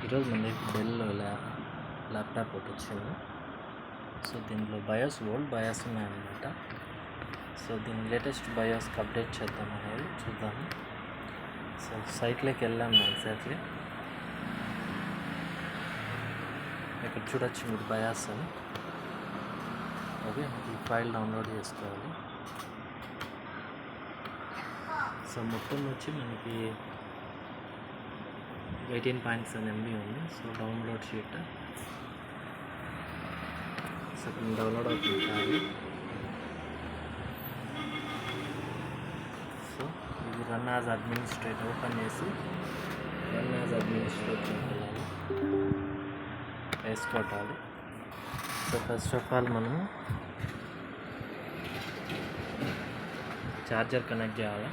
ఈరోజు మనకి Dell laptop ఒకటి వచ్చింది. సో దీంట్లో బయోస్ ఓల్డ్ బయోస్ ఉన్నాయన్నమాట. సో దీని లేటెస్ట్ బయోస్కి అప్డేట్ చేద్దాం అనేది చూద్దాము. సో సైట్లోకి వెళ్ళాము ఎగ్జాక్ట్లీ. ఇక్కడ చూడొచ్చు మీరు బయాస్ అని. ఓకే, ఈ ఫైల్ డౌన్లోడ్ చేసుకోవాలి. సో మొత్తం వచ్చి మనకి 18.7 MB ఉంది. So download sheet so download అవుతుంది. సో ఇది రన్ యాజ్ అడ్మినిస్ట్రేటర్ ఓపెన్ చేసి రన్ యాజ్ అడ్మినిస్ట్రేటర్ వేసుకోవాలి. సో ఫస్ట్ ఆఫ్ ఆల్ మనము ఛార్జర్ కనెక్ట్ చేయాలి.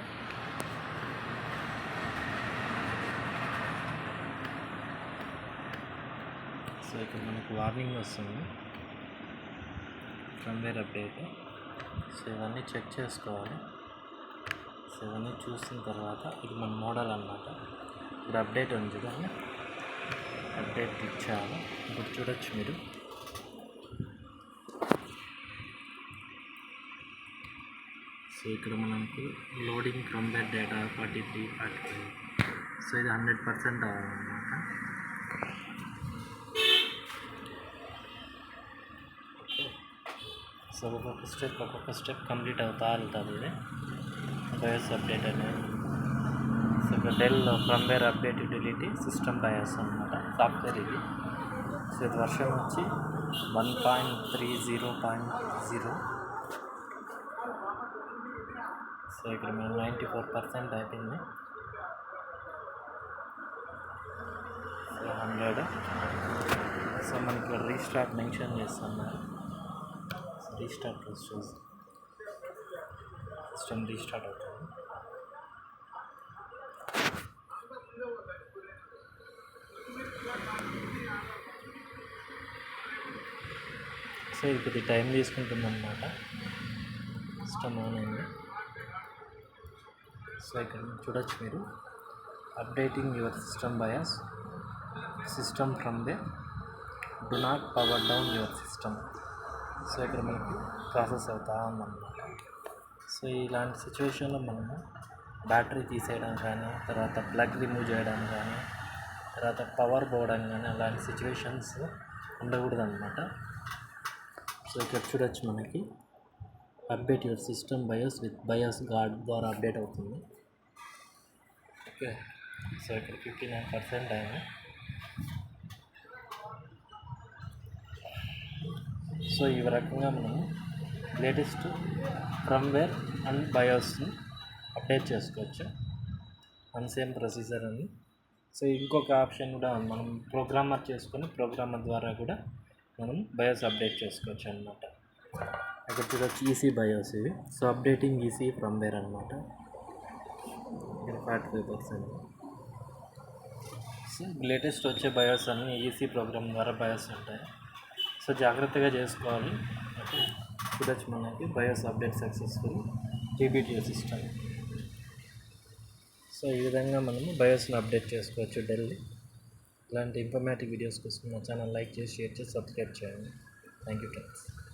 సో ఇక్కడ మనకు వార్నింగ్ వస్తుంది, ఫర్మ్వేర్ అప్డేట్. సో ఇవన్నీ చెక్ చేసుకోవాలి. సో ఇవన్నీ చూసిన తర్వాత ఇది మన మోడల్ అన్నమాట. ఇప్పుడు అప్డేట్ ఉంది చూడండి, అప్డేట్ క్లిక్ చేయాలి. ఇప్పుడు చూడొచ్చు మీరు. సో ఇక్కడ మనకు లోడింగ్ ఫర్మ్వేర్ డేటా 43 44. సో ఇది 100% అవ్వాలన్నమాట. సో ఒక్కొక్క స్టెప్ కంప్లీట్ అవుతా వెళ్తుంది ఇది బయోస్ అప్డేట్ అనేది. సో ఇక్కడ Dell firmware update utility system BIOS అన్నమాట సాఫ్ట్వేర్ ఇది. సో ఇది వర్షన్ వచ్చి 1.30.0. సో ఇక్కడ మేము 94% అయిపోయింది. సో 100. సో మనకి ఇక్కడ రీస్టార్ట్ మెన్షన్ చేస్తున్నారు. రీస్టార్ట్ సిస్టమ్ రీస్టార్ట్ అవుతుంది. సో ఇది కొద్ది టైం తీసుకుంటుంది అన్నమాట. సిస్టమ్ ఆన్ అయింది. సో ఇక్కడ చూడొచ్చు మీరు, updating your system bias system from they do not power down your system. So ఇక్కడ మనకి ప్రాసెస్ అవుతా ఉందన్నమాట. సో ఇలాంటి సిచ్యువేషన్లో మనము బ్యాటరీ తీసేయడం కానీ, తర్వాత ప్లగ్ రిమూవ్ చేయడం కానీ, తర్వాత పవర్ పోవడం కానీ అలాంటి సిచ్యువేషన్స్ ఉండకూడదు అన్నమాట. సో ఇక్కడ చూడొచ్చు మనకి update your system BIOS with BIOS guard ద్వారా అప్డేట్ అవుతుంది. ఓకే, సో ఇక్కడ 59% అయింది. సో ఈ రకంగా మనము లేటెస్ట్ ఫర్మ్వేర్ అండ్ బయోస్ని అప్డేట్ చేసుకోవచ్చు వన్ సేమ్ ప్రొసీజర్ అని. సో ఇంకొక ఆప్షన్ కూడా మనం ప్రోగ్రామర్ చేసుకొని ప్రోగ్రామర్ ద్వారా కూడా మనం బయోస్ అప్డేట్ చేసుకోవచ్చు అన్నమాట. ఇక్కడ చూడొచ్చు ఈసీ బయోస్ ఇవి. సో అప్డేటింగ్ ఈసీ ఫర్మ్వేర్ అన్నమాట. ఇక్కడ 45%. సో లేటెస్ట్ వచ్చే బయోస్ అన్నీ ఈసీ ప్రోగ్రామ్ ద్వారా బయోస్ ఉంటాయి. సో జాగ్రత్తగా చేసుకోవాలి. ఓకే, చూడొచ్చు మనకి బయోస్ అప్డేట్ సక్సెస్ఫుల్ టీబీటీఓ సిస్టమ్. సో ఈ విధంగా మనము బయోస్ని అప్డేట్ చేసుకోవచ్చు డెల్. ఇలాంటి ఇన్ఫర్మేటివ్ వీడియోస్ కోసం మా ఛానల్ లైక్ చేసి, షేర్ చేసి, సబ్స్క్రైబ్ చేయండి. Thank you friends.